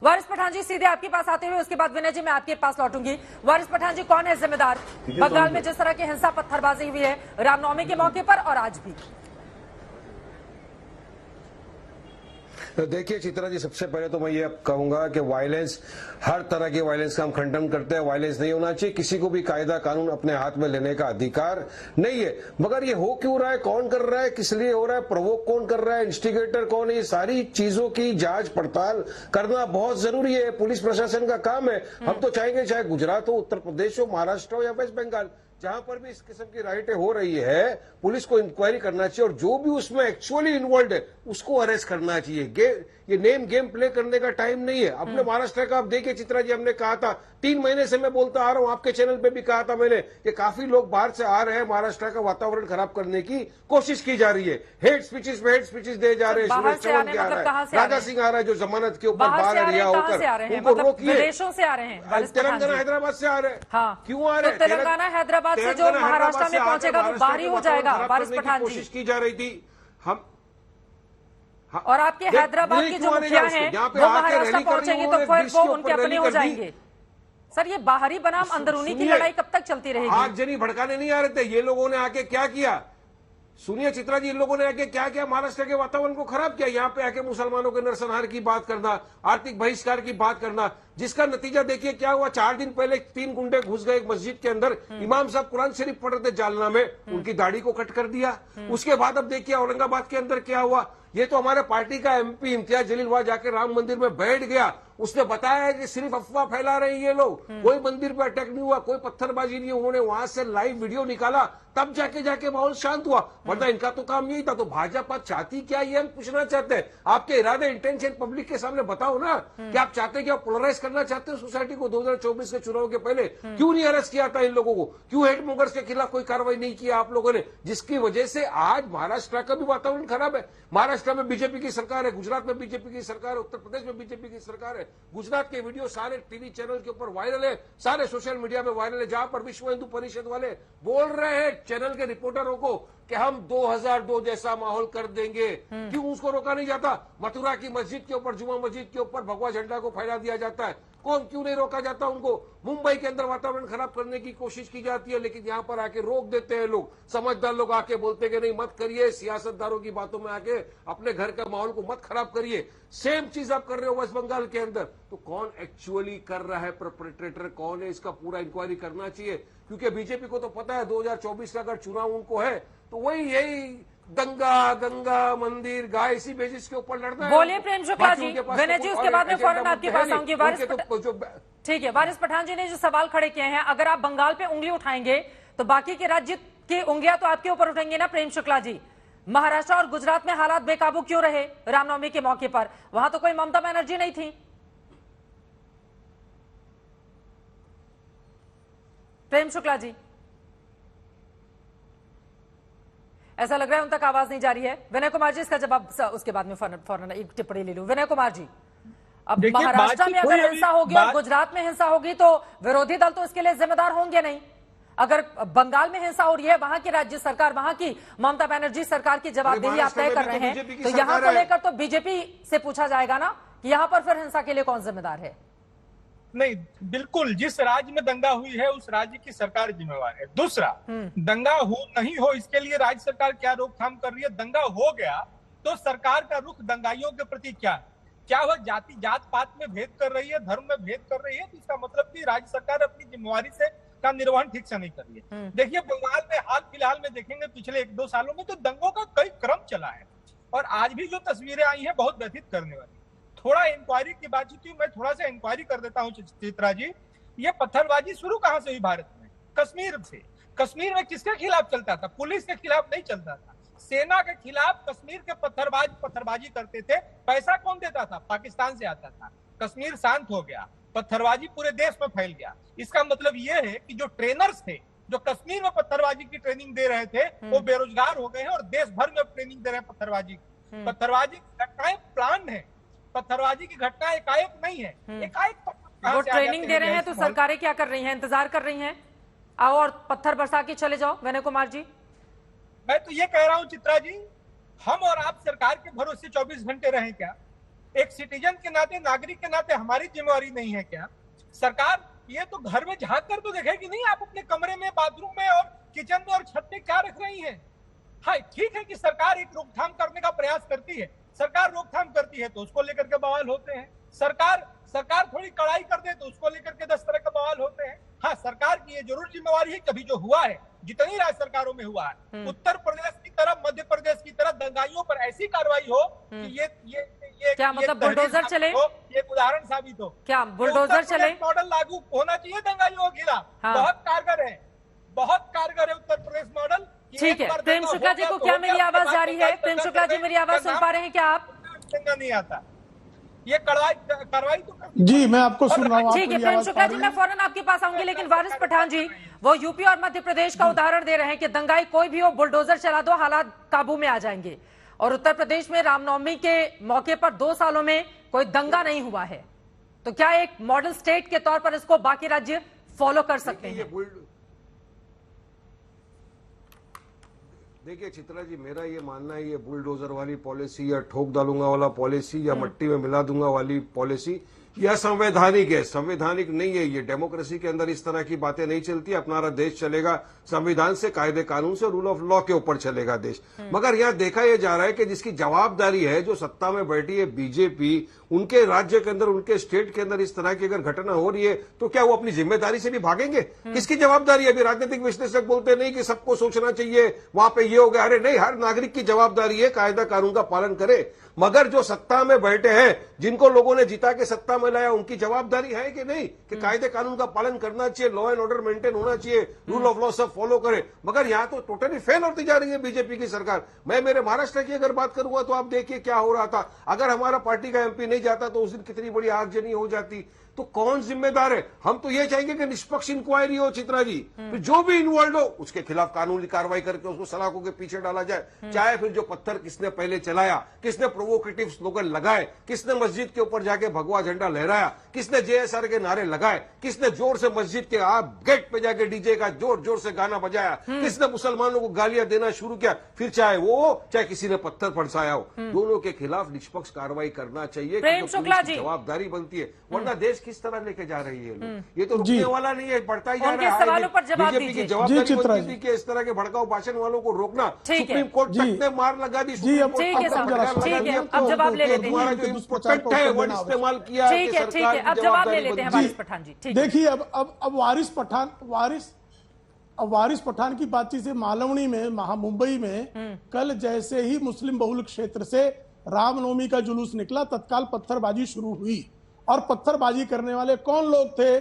वारिस पठान जी, सीधे आपके पास आते हुए उसके बाद विनय जी मैं आपके पास लौटूंगी। वारिस पठान जी, कौन है जिम्मेदार बंगाल में जिस तरह की हिंसा पत्थरबाजी हुई है रामनवमी के मौके पर और आज भी? देखिए चित्रा जी, सबसे पहले तो मैं ये कहूंगा कि वायलेंस, हर तरह की वायलेंस का हम खंडन करते हैं। वायलेंस नहीं होना चाहिए, किसी को भी कायदा कानून अपने हाथ में लेने का अधिकार नहीं है। मगर ये हो क्यों रहा है, कौन कर रहा है, किस लिए हो रहा है, प्रोवोक कौन कर रहा है, इंस्टिगेटर कौन है, ये सारी चीजों की जांच पड़ताल करना बहुत जरूरी है। पुलिस प्रशासन का काम है। हम तो चाहेंगे चाहे गुजरात हो, उत्तर प्रदेश हो, महाराष्ट्र हो या वेस्ट बंगाल, जहां पर भी इस किस्म की राइटें हो रही है, पुलिस को इंक्वायरी करना चाहिए और जो भी उसमें एक्चुअली इन्वॉल्व है उसको अरेस्ट करना चाहिए। ये नेम गेम प्ले करने का टाइम नहीं है। अपने महाराष्ट्र का आप देखिए चित्रा जी, हमने कहा था 3 महीने से मैं बोलता आ रहा हूं, आपके चैनल पे भी कहा था मैंने कि काफी लोग बाहर से आ रहे हैं, महाराष्ट्र का वातावरण खराब करने की कोशिश की जा रही है। हेट स्पीचेस में हेट स्पीचेस दे जा रहे हैं। सुरेश चौहान आ रहा है, राजा सिंह आ रहा है जो जमानत के ऊपर बाहर रिहा होकर, उनको रोकिए। विदेशों से आ रहे हैं, तेलंगाना हैदराबाद से आ रहे हैं। हाँ, क्यों आ रहे हैं? तेलंगाना हैदराबाद से जो महाराष्ट्र में पहुंचेगा वो बाहरी हो जाएगा। वारिस पठान जी, कोशिश की जा रही थी हम और आपके हैदराबाद के जो मुखिया हैं वो महाराष्ट्र पहुंचेंगे तो फिर वो उनके अपने हो जाएंगे। सर, ये बाहरी बनाम अंदरूनी की लड़ाई कब तक चलती रहेगी? आग जनी भड़काने नहीं आ रहे थे ये लोगों ने, आके क्या किया सुनिए चित्रा जी, इन लोगों ने आके क्या किया, महाराष्ट्र के वातावरण को खराब किया। यहाँ पे आके मुसलमानों के नरसंहार की बात करना, आर्थिक बहिष्कार की बात करना, जिसका नतीजा देखिए क्या हुआ। 4 दिन पहले 3 गुंडे घुस गए एक मस्जिद के अंदर, इमाम साहब कुरान शरीफ पढ़ रहे थे जालना में, उनकी दाढ़ी को कट कर दिया। उसके बाद अब देखिए औरंगाबाद के अंदर क्या हुआ। ये तो हमारे पार्टी का एमपी इम्तियाज जलील वहां जाके राम मंदिर में बैठ गया, उसने बताया है कि सिर्फ अफवाह फैला रहे हैं ये लोग, कोई मंदिर पे अटैक नहीं हुआ, कोई पत्थरबाजी नहीं। उन्होंने वहां से लाइव वीडियो निकाला, तब जाके माहौल शांत हुआ, वरना इनका तो काम यही था। तो भाजपा चाहती क्या, ये हम पूछना चाहते हैं। आपके इरादे, इंटेंशन पब्लिक के सामने बताओ ना कि आप चाहते क्या, पोलराइज करना चाहते हो सोसाइटी को? 2024 के चुनाव के पहले क्यों नहीं अरेस्ट किया था इन लोगों को? क्यों हेड मोगर्स के खिलाफ कोई कार्रवाई नहीं किया आप लोगों ने, जिसकी वजह से आज महाराष्ट्र का भी वातावरण खराब है। महाराष्ट्र में बीजेपी की सरकार है, गुजरात में बीजेपी की सरकार है, उत्तर प्रदेश में बीजेपी की सरकार है। गुजरात के वीडियो सारे टीवी चैनल के ऊपर वायरल है, सारे सोशल मीडिया में वायरल है, जहां पर विश्व हिंदू परिषद वाले बोल रहे हैं चैनल के रिपोर्टरों को कि हम 2002 जैसा माहौल कर देंगे। क्यों उसको रोका नहीं जाता? मथुरा की मस्जिद के ऊपर, जुमा मस्जिद के ऊपर भगवा झंडा को फहरा दिया जाता है, कौन क्यों नहीं रोका जाता उनको? मुंबई के अंदर वातावरण खराब करने की कोशिश की जाती है, लेकिन यहां पर आके रोक देते हैं लोग। समझदार लोग आके बोलते हैं कि नहीं मत करिए, सियासतदारों की बातों में आके अपने घर का माहौल को मत खराब करिए। सेम चीज आप कर रहे हो वेस्ट बंगाल के अंदर। तो कौन एक्चुअली कर रहा है, परपेट्रेटर कौन है, इसका पूरा इंक्वायरी करना चाहिए। क्योंकि बीजेपी को तो पता है 2024 का अगर चुनाव उनको है तो वही यही दंगा दंगा मंदिर गाय, इसी बेसिस के ऊपर लड़ना है। बोलिए प्रेम शुक्ला जी, विनय जी उसके बाद में फौरन आपके पास आऊंगी। ठीक है, वारिस पठान जी ने जो सवाल खड़े किए हैं, अगर आप बंगाल पे उंगली उठाएंगे तो बाकी के राज्य की उंगलियां तो आपके ऊपर उठेंगे ना प्रेम शुक्ला जी। महाराष्ट्र और गुजरात में हालात बेकाबू क्यों रहे रामनवमी के मौके पर? वहां तो कोई ममता बनर्जी नहीं थी। प्रेम शुक्ला जी, ऐसा लग रहा है उन तक आवाज नहीं जा रही है। विनय कुमार जी इसका जवाब उसके बाद में फौरन एक टिप्पणी ले लूं। विनय कुमार जी, अब महाराष्ट्र में अगर हिंसा होगी और गुजरात में हिंसा होगी तो विरोधी दल तो इसके लिए जिम्मेदार होंगे नहीं। अगर बंगाल में हिंसा हो रही है, वहां की राज्य सरकार, वहां की ममता बनर्जी सरकार की जवाबदेही आप तय कर रहे हैं, तो यहां को लेकर तो बीजेपी से पूछा जाएगा ना कि यहां पर फिर हिंसा के लिए कौन जिम्मेदार है? नहीं, बिल्कुल, जिस राज्य में दंगा हुई है उस राज्य की सरकार जिम्मेवार है। दूसरा, दंगा हो नहीं हो इसके लिए राज्य सरकार क्या रोकथाम कर रही है? दंगा हो गया तो सरकार का रुख दंगाइयों के प्रति क्या वह जात पात में भेद कर रही है, धर्म में भेद कर रही है? तो इसका मतलब कि राज्य सरकार अपनी जिम्मेवारी से का निर्वहन ठीक से नहीं कर रही है। देखिए, बंगाल में हाल फिलहाल में देखेंगे पिछले 1-2 सालों में तो दंगों का कई क्रम चला है और आज भी जो तस्वीरें आई हैं बहुत व्यथित करने वाली। थोड़ा इंक्वायरी की बात हुई, मैं थोड़ा सा इंक्वायरी कर देता हूं चित्रा जी। ये पत्थरबाजी शुरू कहां से हुई भारत में? कश्मीर से। कश्मीर में किसके खिलाफ चलता था? पुलिस के खिलाफ नहीं चलता था, सेना के खिलाफ कश्मीर के पत्थरबाजी करते थे। पैसा कौन देता था? पाकिस्तान से आता था। कश्मीर शांत हो गया, पत्थरबाजी पूरे देश में फैल गया। इसका मतलब ये है कि जो ट्रेनर्स थे जो कश्मीर में पत्थरबाजी की ट्रेनिंग दे रहे थे वो बेरोजगार हो गए हैं और देश भर में ट्रेनिंग दे रहे हैं पत्थरबाजी की। पत्थरबाजी की घटनाएं प्लान है, पत्थरबाजी की घटना एकाएक नहीं है। एकाएक वो ट्रेनिंग दे रहे हैं तो सरकारें क्या कर रही हैं? इंतजार कर रही हैं, आओ और पत्थर बरसा के चले जाओ। विनय कुमार जी, मैं तो ये कह रहा हूं चित्रा जी, हम और आप सरकार के भरोसे 24 घंटे रहें क्या? एक सिटीजन के नाते, नागरिक के नाते हमारी जिम्मेवारी नहीं है क्या? सरकार ये तो घर में झांक कर तो देखेगी नहीं, आप अपने कमरे में, बाथरूम में और किचन में और छत पे क्या रख रही हैं? हाँ, ठीक है कि सरकार एक रोकथाम करने का प्रयास करती है, सरकार रोकथाम करती है तो उसको लेकर के बवाल होते हैं, सरकार थोड़ी कड़ाई कर दे तो उसको लेकर के 10 तरह के बवाल होते हैं। हाँ, सरकार की ये जरूर जिम्मेवारी है, कभी जो हुआ है, जितनी राज्य सरकारों में हुआ है, उत्तर प्रदेश की तरह, मध्य प्रदेश की तरह दंगाइयों पर ऐसी कार्रवाई हो कि ये क्या मतलब बुलडोजर चले, ये उदाहरण साबित हो, क्या बुलडोजर चले, मॉडल लागू होना चाहिए दंगाइयों के खिलाफ। हाँ। बहुत कारगर है उत्तर प्रदेश मॉडल। ठीक है, प्रेम शुक्ला जी को क्या मेरी आवाज जा रही है? प्रेम शुक्ला जी मेरी आवाज सुन पा रहे हैं क्या आप? दंगा नहीं आता, ये कार्रवाई तो जी मैं आपको सुन रहा हूँ। ठीक है प्रेम शुक्ला जी, मैं फौरन आपके पास आऊंगी, लेकिन वारिस पठान जी वो यूपी और मध्य प्रदेश का उदाहरण दे रहे हैं कि दंगाई कोई भी हो, बुलडोजर चला दो, हालात काबू में आ जाएंगे। और उत्तर प्रदेश में रामनवमी के मौके पर 2 सालों में कोई दंगा नहीं हुआ है, तो क्या एक मॉडल स्टेट के तौर पर इसको बाकी राज्य फॉलो कर सकते हैं? देखिए चित्रा जी, मेरा ये मानना है, ये बुलडोजर वाली पॉलिसी या ठोक डालूंगा वाला पॉलिसी या मट्टी में मिला दूंगा वाली पॉलिसी यह संवैधानिक है, संवैधानिक नहीं है। ये डेमोक्रेसी के अंदर इस तरह की बातें नहीं चलती। अपना देश चलेगा संविधान से, कायदे कानून से, रूल ऑफ लॉ के ऊपर चलेगा देश। मगर यहाँ देखा यह जा रहा है कि जिसकी जवाबदारी है, जो सत्ता में बैठी है बीजेपी, उनके राज्य के अंदर, उनके स्टेट के अंदर इस तरह की अगर घटना हो रही है तो क्या वो अपनी जिम्मेदारी से भी भागेंगे? किसकी जवाबदारी है? अभी राजनीतिक विश्लेषक बोलते नहीं कि सबको सोचना चाहिए, वहां पे ये हो गया। अरे नहीं, हर नागरिक की जवाबदारी है कायदा कानून का पालन करे। मगर जो सत्ता में बैठे हैं, जिनको लोगों ने जिता के सत्ता में लाया, उनकी जवाबदारी है कि नहीं कि कायदे कानून का पालन करना चाहिए, लॉ एंड ऑर्डर मेंटेन होना चाहिए, रूल ऑफ लॉ सब फॉलो करे। मगर यहां तो टोटली फेल होती जा रही है बीजेपी की सरकार। मैं मेरे महाराष्ट्र की अगर बात करूंगा तो आप देखिए क्या हो रहा था। अगर हमारा पार्टी का एमपी नहीं जाता तो उस दिन कितनी बड़ी आगजनी हो जाती। तो कौन जिम्मेदार है? हम तो ये चाहेंगे कि निष्पक्ष इंक्वायरी हो चित्रा जी, तो जो भी इन्वॉल्व हो उसके खिलाफ कानूनी कार्रवाई करके उसको सलाखों के पीछे डाला जाए। चाहे फिर जो पत्थर किसने पहले चलाया, किसने प्रोवोकेटिव स्लोगन लगाए, किसने मस्जिद के ऊपर जाके भगवा झंडा लहराया, किसने जेएसआर के नारे लगाए, किसने जोर से मस्जिद के गेट पे जाके डीजे का जोर जोर से गाना बजाया, किसने मुसलमानों को गालियां देना शुरू किया, फिर चाहे वो चाहे किसी ने पत्थर बरसाया हो, दोनों के खिलाफ निष्पक्ष कार्रवाई करना चाहिए। प्रेम शुक्ला जी, जवाबदारी बनती है, वरना देश किस तरह लेके जा रही है लोग। ये तो रुकने वाला नहीं है, बढ़ता ही जा रहा है। सवालों पर जवाब बीजेपी की जवाबदारी बनती थी कि इस तरह के भड़काऊ भाषण वालों को रोकना। सुप्रीम कोर्ट तक ने मार लगा दी। ठीक है, अब जवाब ले लेते हैं। जो इस्तेमाल किया, ठीक है, अब जवाब ले लेते हैं वारिस पठान जी। देखिए अब वारिस पठान की बातचीत से मालवनी में, मुंबई में कल जैसे ही मुस्लिम बहुल क्षेत्र से रामनवमी का जुलूस निकला, तत्काल पत्थरबाजी शुरू हुई। और पत्थरबाजी करने वाले कौन लोग थे?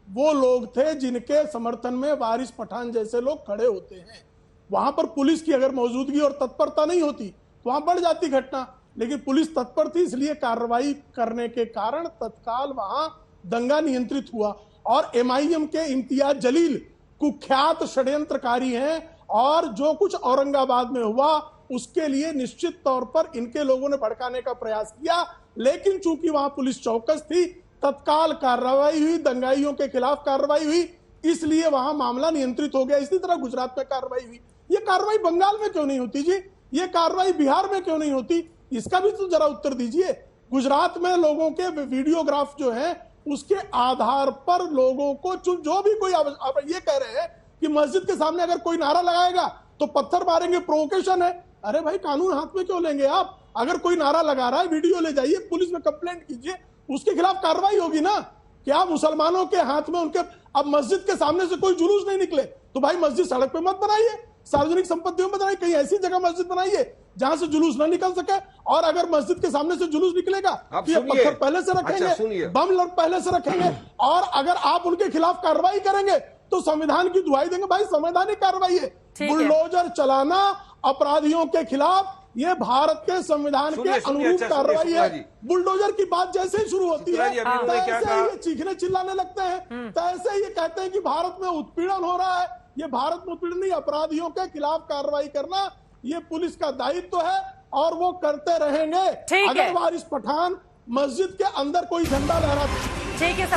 वो लोग थे जिनके समर्थन में वारिस पठान जैसे लोग खड़े होते हैं। वहां पर पुलिस की अगर मौजूदगी और तत्परता नहीं होती तो वहां बढ़ जाती घटना, लेकिन पुलिस तत्पर थी, इसलिए कार्रवाई करने के कारण तत्काल वहां दंगा नियंत्रित हुआ। और एमआईएम के इम्तियाज जलील कुख्यात षड्यंत्रकारी हैं, और जो कुछ औरंगाबाद में हुआ उसके लिए निश्चित तौर पर इनके लोगों ने भड़काने का प्रयास किया, लेकिन चूंकि वहां पुलिस चौकस थी, तत्काल कार्रवाई हुई, दंगाइयों के खिलाफ कार्रवाई हुई, इसलिए वहां मामला नियंत्रित हो गया। इसी तरह गुजरात में कार्रवाई हुई। ये कार्रवाई बंगाल में क्यों नहीं होती जी? ये कार्रवाई बिहार में क्यों नहीं होती? इसका भी तो जरा उत्तर दीजिए। गुजरात में लोगों के वीडियोग्राफ जो है उसके आधार पर लोगों को जो भी कोई आप ये कह रहे हैं कि मस्जिद के सामने अगर कोई नारा लगाएगा तो पत्थर मारेंगे, प्रोवोकेशन है। अरे भाई, कानून हाथ में क्यों लेंगे आप? अगर कोई नारा लगा रहा है, वीडियो ले जाइए, पुलिस में कंप्लेंट कीजिए, उसके खिलाफ कार्रवाई होगी ना। क्या मुसलमानों के हाथ में उनके, अब मस्जिद के सामने से कोई जुलूस नहीं निकले तो भाई मस्जिद सड़क पे मत बनाइए, सार्वजनिक संपत्तियों में बनाइए, कहीं ऐसी जगह मस्जिद बनाइए जहां से जुलूस ना निकल सके। और अगर मस्जिद के सामने से जुलूस निकलेगा तो ये पत्थर पहले से रखेंगे, बम पहले से रखेंगे, और अगर आप उनके खिलाफ कार्रवाई करेंगे तो संविधान की दुहाई देंगे। भाई, संवैधानिक कार्रवाई है। बुलडोजर चलाना अपराधियों के खिलाफ, ये भारत के संविधान के अनुरूप कार्रवाई है। बुलडोजर की बात जैसे ही शुरू होती है तैसे ही ये चीखने चिल्लाने लगते हैं, तैसे ही ये कहते हैं कि भारत में उत्पीड़न हो रहा है। ये भारत में उत्पीड़न नहीं, अपराधियों के खिलाफ कार्रवाई करना ये पुलिस का दायित्व है, और वो करते रहेंगे। अगर वारिस पठान मस्जिद के अंदर कोई झंडा लहराते, ठीक है सर।